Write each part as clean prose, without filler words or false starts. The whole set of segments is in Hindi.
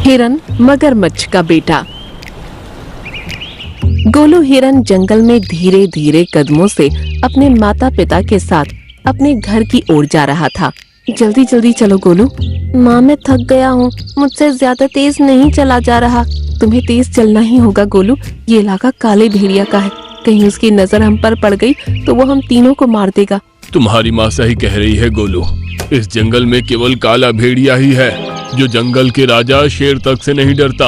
हिरन मगरमच्छ का बेटा। गोलू हिरन जंगल में धीरे धीरे कदमों से अपने माता पिता के साथ अपने घर की ओर जा रहा था। जल्दी जल्दी चलो गोलू। माँ मैं थक गया हूँ, मुझसे ज्यादा तेज नहीं चला जा रहा। तुम्हें तेज चलना ही होगा गोलू, ये इलाका काले भेड़िया का है, कहीं उसकी नजर हम पर पड़ गई तो वो हम तीनों को मार देगा। तुम्हारी माँ सही कह रही है गोलू, इस जंगल में केवल काला भेड़िया ही है जो जंगल के राजा शेर तक से नहीं डरता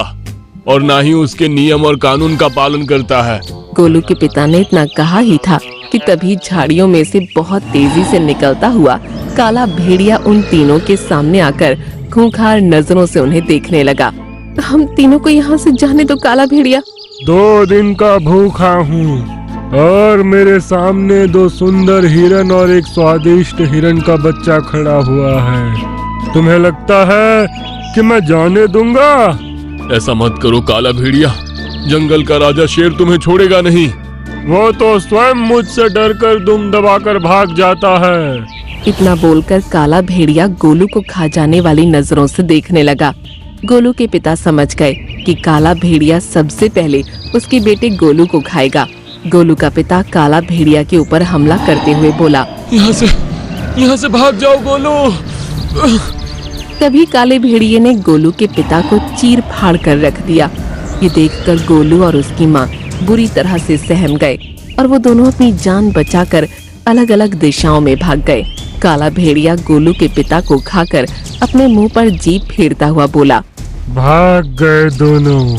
और ना ही उसके नियम और कानून का पालन करता है। गोलू के पिता ने इतना कहा ही था कि तभी झाड़ियों में से बहुत तेजी से निकलता हुआ काला भेड़िया उन तीनों के सामने आकर खूंखार नजरों से उन्हें देखने लगा। हम तीनों को यहाँ से जाने दो काला भेड़िया। 2 दिन का भूखा हूँ और मेरे सामने 2 सुंदर हिरन और एक स्वादिष्ट हिरन का बच्चा खड़ा हुआ है। तुम्हें लगता है कि मैं जाने दूंगा? ऐसा मत करो काला भेड़िया, जंगल का राजा शेर तुम्हें छोड़ेगा नहीं। वो तो स्वयं मुझसे डरकर दुम दबाकर भाग जाता है। इतना बोलकर काला भेड़िया गोलू को खा जाने वाली नजरों से देखने लगा। गोलू के पिता समझ गए कि काला भेड़िया सबसे पहले उसके बेटे गोलू को खाएगा। गोलू का पिता काला भेड़िया के ऊपर हमला करते हुए बोला, यहाँ से भाग जाओ गोलू। तभी काले भेड़िए ने गोलू के पिता को चीर फाड़ कर रख दिया। ये देखकर गोलू और उसकी माँ बुरी तरह से सहम गए और वो दोनों अपनी जान बचाकर अलग अलग दिशाओं में भाग गए। काला भेड़िया गोलू के पिता को खाकर अपने मुंह पर जीभ फेरता हुआ बोला, भाग गए दोनों,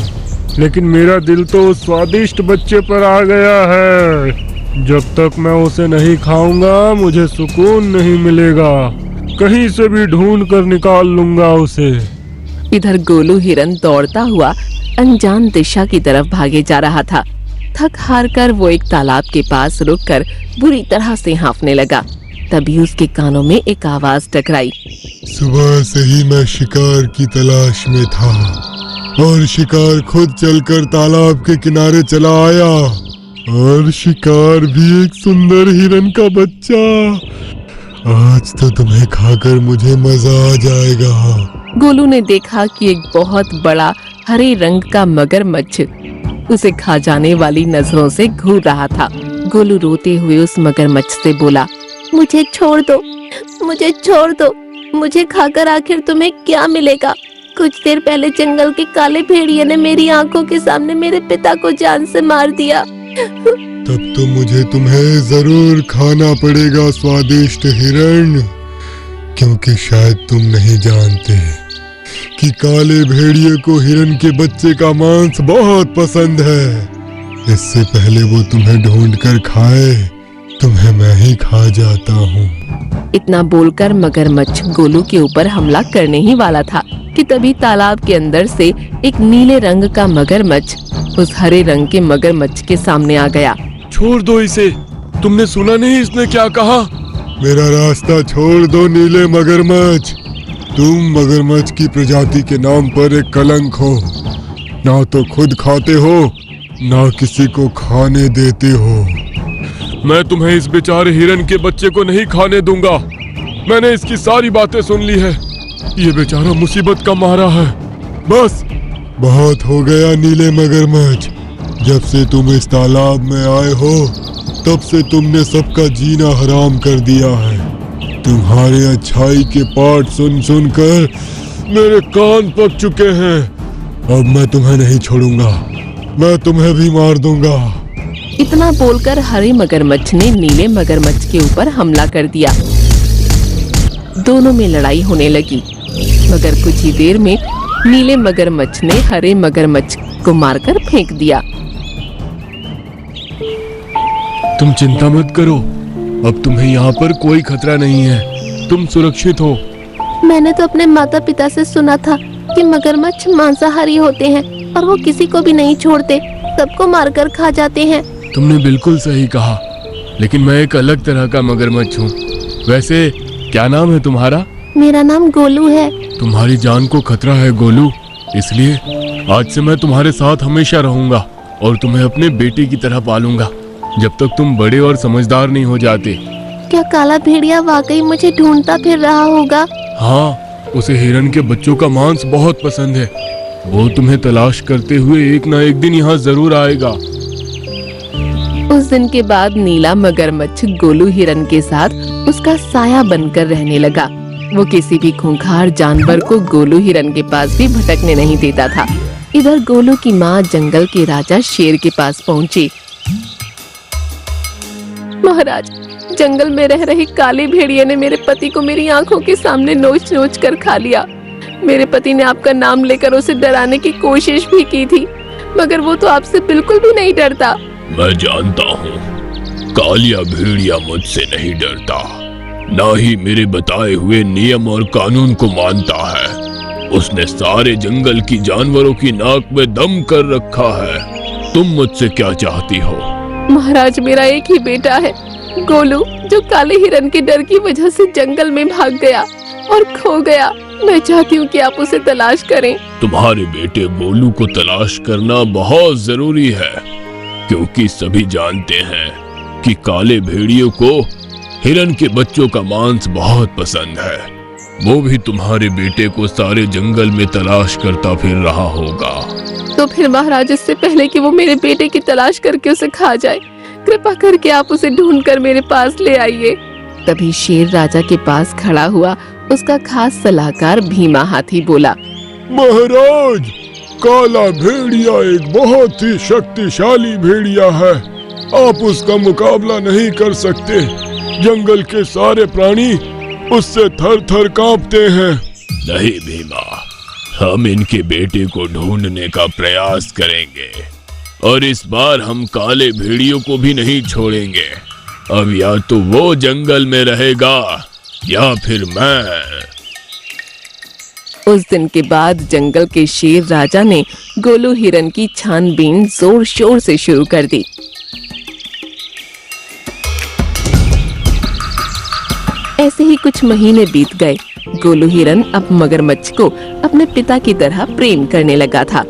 लेकिन मेरा दिल तो उस स्वादिष्ट बच्चे पर आ गया है। जब तक मैं उसे नहीं खाऊंगा मुझे सुकून नहीं मिलेगा। कहीं से भी ढूंढ कर निकाल लूंगा उसे। इधर गोलू हिरन दौड़ता हुआ अनजान दिशा की तरफ भागे जा रहा था। थक हार कर वो एक तालाब के पास रुककर बुरी तरह से हाँफने लगा। तभी उसके कानों में एक आवाज टकराई। सुबह से ही मैं शिकार की तलाश में था और शिकार खुद चलकर तालाब के किनारे चला आया और शिकार भी एक सुंदर हिरन का बच्चा। आज तो तुम्हें खाकर मुझे मजा आ जाएगा। गोलू ने देखा कि एक बहुत बड़ा हरे रंग का मगरमच्छ उसे खा जाने वाली नजरों से घूर रहा था। गोलू रोते हुए उस मगरमच्छ से बोला, मुझे छोड़ दो, मुझे छोड़ दो, मुझे खाकर आखिर तुम्हें क्या मिलेगा? कुछ देर पहले जंगल के काले भेड़िए ने मेरी आंखों के सामने मेरे पिता को जान से मार दिया। तब तो मुझे तुम्हें जरूर खाना पड़ेगा स्वादिष्ट हिरण, क्योंकि शायद तुम नहीं जानते कि काले भेड़िए को हिरन के बच्चे का मांस बहुत पसंद है। इससे पहले वो तुम्हें ढूंढकर खाए, तुम्हें मैं ही खा जाता हूँ। इतना बोलकर मगरमच्छ गोलू के ऊपर हमला करने ही वाला था कि तभी तालाब के अंदर से एक नीले रंग का मगरमच्छ उस हरे रंग के मगरमच्छ के सामने आ गया। छोड़ दो इसे, तुमने सुना नहीं इसने क्या कहा? मेरा रास्ता छोड़ दो नीले मगरमच्छ, तुम मगरमच्छ की प्रजाति के नाम पर एक कलंक हो। ना तो खुद खाते हो ना किसी को खाने देते हो। मैं तुम्हें इस बेचारे हिरन के बच्चे को नहीं खाने दूंगा। मैंने इसकी सारी बातें सुन ली है, ये बेचारा मुसीबत का मारा है। बस बहुत हो गया नीले मगरमच्छ, जब से तुम इस तालाब में आए हो तब से तुमने सबका जीना हराम कर दिया है। तुम्हारे अच्छाई के पाठ सुन सुन कर मेरे कान पक चुके हैं। अब मैं तुम्हें नहीं छोड़ूंगा, मैं तुम्हें भी मार दूंगा। इतना बोलकर हरे मगरमच्छ ने नीले मगरमच्छ के ऊपर हमला कर दिया। दोनों में लड़ाई होने लगी, मगर कुछ ही देर में नीले मगरमच्छ ने हरे मगरमच्छ को मारकर फेंक दिया। तुम चिंता मत करो, अब तुम्हें यहाँ पर कोई खतरा नहीं है, तुम सुरक्षित हो। मैंने तो अपने माता पिता से सुना था कि मगरमच्छ मांसाहारी होते हैं और वो किसी को भी नहीं छोड़ते, सबको मारकर खा जाते हैं। तुमने बिल्कुल सही कहा, लेकिन मैं एक अलग तरह का मगरमच्छ हूँ। वैसे क्या नाम है तुम्हारा? मेरा नाम गोलू है। तुम्हारी जान को खतरा है गोलू, इसलिए आज से मैं तुम्हारे साथ हमेशा रहूंगा और तुम्हें अपने बेटे की तरह पालूंगा जब तक तुम बड़े और समझदार नहीं हो जाते। क्या काला भेड़िया वाकई मुझे ढूंढता फिर रहा होगा? हाँ, उसे हिरन के बच्चों का मांस बहुत पसंद है, वो तुम्हें तलाश करते हुए एक ना एक दिन यहाँ जरूर आएगा। उस दिन के बाद नीला मगरमच्छ गोलू हिरन के साथ उसका साया बनकर रहने लगा। वो किसी भी खूंखार जानवर को गोलू हिरन के पास भी भटकने नहीं देता था। इधर गोलू की माँ जंगल के राजा शेर के पास पहुंची। महाराज, जंगल में रह रहे काले भेड़िए ने मेरे पति को मेरी आंखों के सामने नोच नोच कर खा लिया। मेरे पति ने आपका नाम लेकर उसे डराने की कोशिश भी की थी, मगर वो तो आपसे बिल्कुल भी नहीं डरता। मैं जानता हूँ, कालिया भेड़िया मुझसे नहीं डरता, ना ही मेरे बताए हुए नियम और कानून को मानता है। उसने सारे जंगल की जानवरों की नाक में दम कर रखा है। तुम मुझसे क्या चाहती हो? महाराज, मेरा एक ही बेटा है, गोलू, जो काले हिरन के डर की वजह से जंगल में भाग गया और खो गया। मैं चाहती हूँ कि आप उसे तलाश करें। तुम्हारे बेटे गोलू को तलाश करना बहुत जरूरी है, क्योंकि सभी जानते हैं कि काले भेड़ियों को हिरन के बच्चों का मांस बहुत पसंद है। वो भी तुम्हारे बेटे को सारे जंगल में तलाश करता फिर रहा होगा। तो फिर महाराज, इससे पहले कि वो मेरे बेटे की तलाश करके उसे खा जाए, कृपा करके आप उसे ढूंढकर मेरे पास ले आइए। तभी शेर राजा के पास खड़ा हुआ उसका खास सलाहकार भीमा हाथी बोला, महाराज, काला भेड़िया एक बहुत ही शक्तिशाली भेड़िया है। आप उसका मुकाबला नहीं कर सकते। जंगल के सारे प्राणी उससे थर थर कांपते हैं। नहीं भीमा, हम इनके बेटे को ढूंढने का प्रयास करेंगे और इस बार हम काले भेड़ियों को भी नहीं छोड़ेंगे। अब या तो वो जंगल में रहेगा या फिर मैं। उस दिन के बाद जंगल के शेर राजा ने गोलू हिरन की छानबीन जोर शोर से शुरू कर दी। ऐसे ही कुछ महीने बीत गए। गोलू हिरन अब मगरमच्छ को अपने पिता की तरह प्रेम करने लगा था।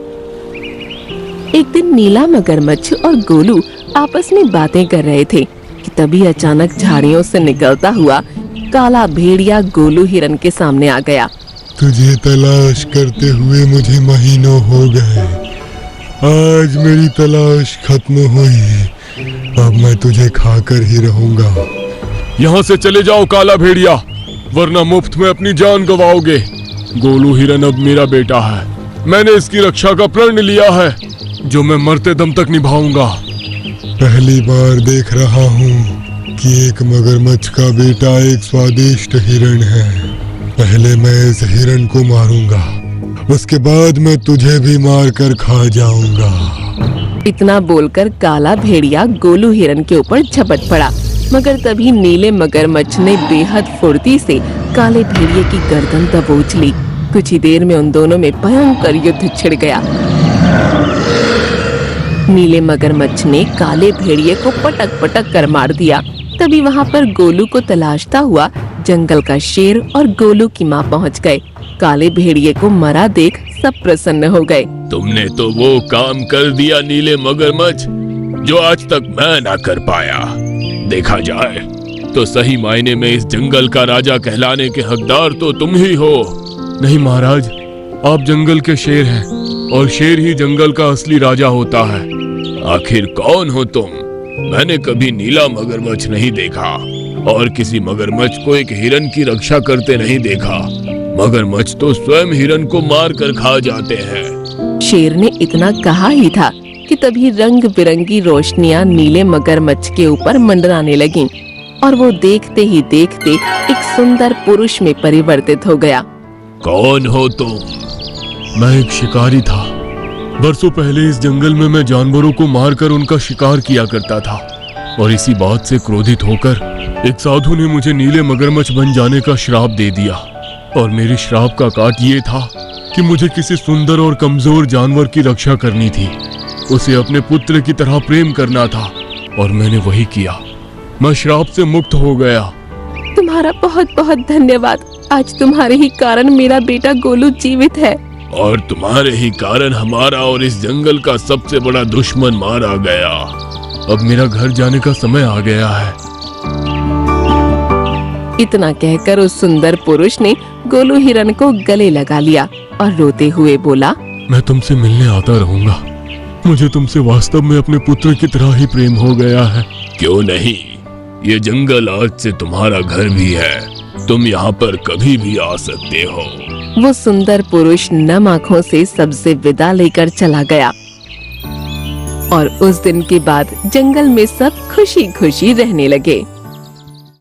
एक दिन नीला मगरमच्छ और गोलू आपस में बातें कर रहे थे कि तभी अचानक झाड़ियों से निकलता हुआ काला भेड़िया गोलू हिरन के सामने आ गया। तुझे तलाश करते हुए मुझे महीनों हो गए। आज मेरी तलाश खत्म हुई। अब मैं तुझे खाकर ही रहूंगा। यहाँ से चले जाओ काला भेड़िया, वरना मुफ्त में अपनी जान गवाओगे। गोलू हिरन अब मेरा बेटा है। मैंने इसकी रक्षा का प्रण लिया है, जो मैं मरते दम तक निभाऊंगा। पहली बार देख रहा हूँ कि एक मगरमच्छ का बेटा एक स्वादिष्ट हिरण है। पहले मैं इस हिरण को मारूंगा, उसके बाद मैं तुझे भी मारकर खा जाऊंगा। इतना बोलकर काला भेड़िया गोलू हिरन के ऊपर झपट पड़ा, मगर तभी नीले मगरमच्छ ने बेहद फुर्ती से काले भेड़िए की गर्दन दबोच ली। कुछ ही देर में उन दोनों में भयंकर युद्ध छिड़ गया। नीले मगरमच्छ ने काले भेड़िए को पटक पटक कर मार दिया। तभी वहाँ पर गोलू को तलाशता हुआ जंगल का शेर और गोलू की माँ पहुँच गए। काले भेड़िए को मरा देख सब प्रसन्न हो गए। तुमने तो वो काम कर दिया नीले मगरमच्छ, जो आज तक मैं ना कर पाया। देखा जाए तो सही मायने में इस जंगल का राजा कहलाने के हकदार तो तुम ही हो। नहीं महाराज, आप जंगल के शेर हैं और शेर ही जंगल का असली राजा होता है। आखिर कौन हो तुम? मैंने कभी नीला मगरमच्छ नहीं देखा और किसी मगरमच्छ को एक हिरन की रक्षा करते नहीं देखा। मगरमच्छ तो स्वयं हिरन को मार कर खा जाते हैं। शेर ने इतना कहा ही था कि तभी रंग बिरंगी रोशनियां नीले मगरमच्छ के ऊपर मंडराने लगीं और वो देखते ही देखते एक सुंदर पुरुष में परिवर्तित हो गया। कौन हो तुम? मैं एक शिकारी था। बरसों पहले इस जंगल में मैं जानवरों को मारकर उनका शिकार किया करता था और इसी बात से क्रोधित होकर एक साधु ने मुझे नीले मगरमच्छ बन जाने का श्राप दे दिया। और मेरे श्राप का काट ये था कि मुझे किसी सुंदर और कमजोर जानवर की रक्षा करनी थी, उसे अपने पुत्र की तरह प्रेम करना था और मैंने वही किया। मैं श्राप से मुक्त हो गया। तुम्हारा बहुत बहुत धन्यवाद। आज तुम्हारे ही कारण मेरा बेटा गोलू जीवित है। और तुम्हारे ही कारण हमारा और इस जंगल का सबसे बड़ा दुश्मन मारा गया। अब मेरा घर जाने का समय आ गया है। इतना कहकर उस सुंदर पुरुष ने गोलू हिरन को गले लगा लिया और रोते हुए बोला, मैं तुमसे मिलने आता रहूंगा। मुझे तुमसे वास्तव में अपने पुत्र की तरह ही प्रेम हो गया है। क्यों नहीं, ये जंगल आज से तुम्हारा घर भी है। तुम यहाँ पर कभी भी आ सकते हो। वो सुंदर पुरुष नम आंखों से सबसे विदा लेकर चला गया और उस दिन के बाद जंगल में सब खुशी खुशी रहने लगे।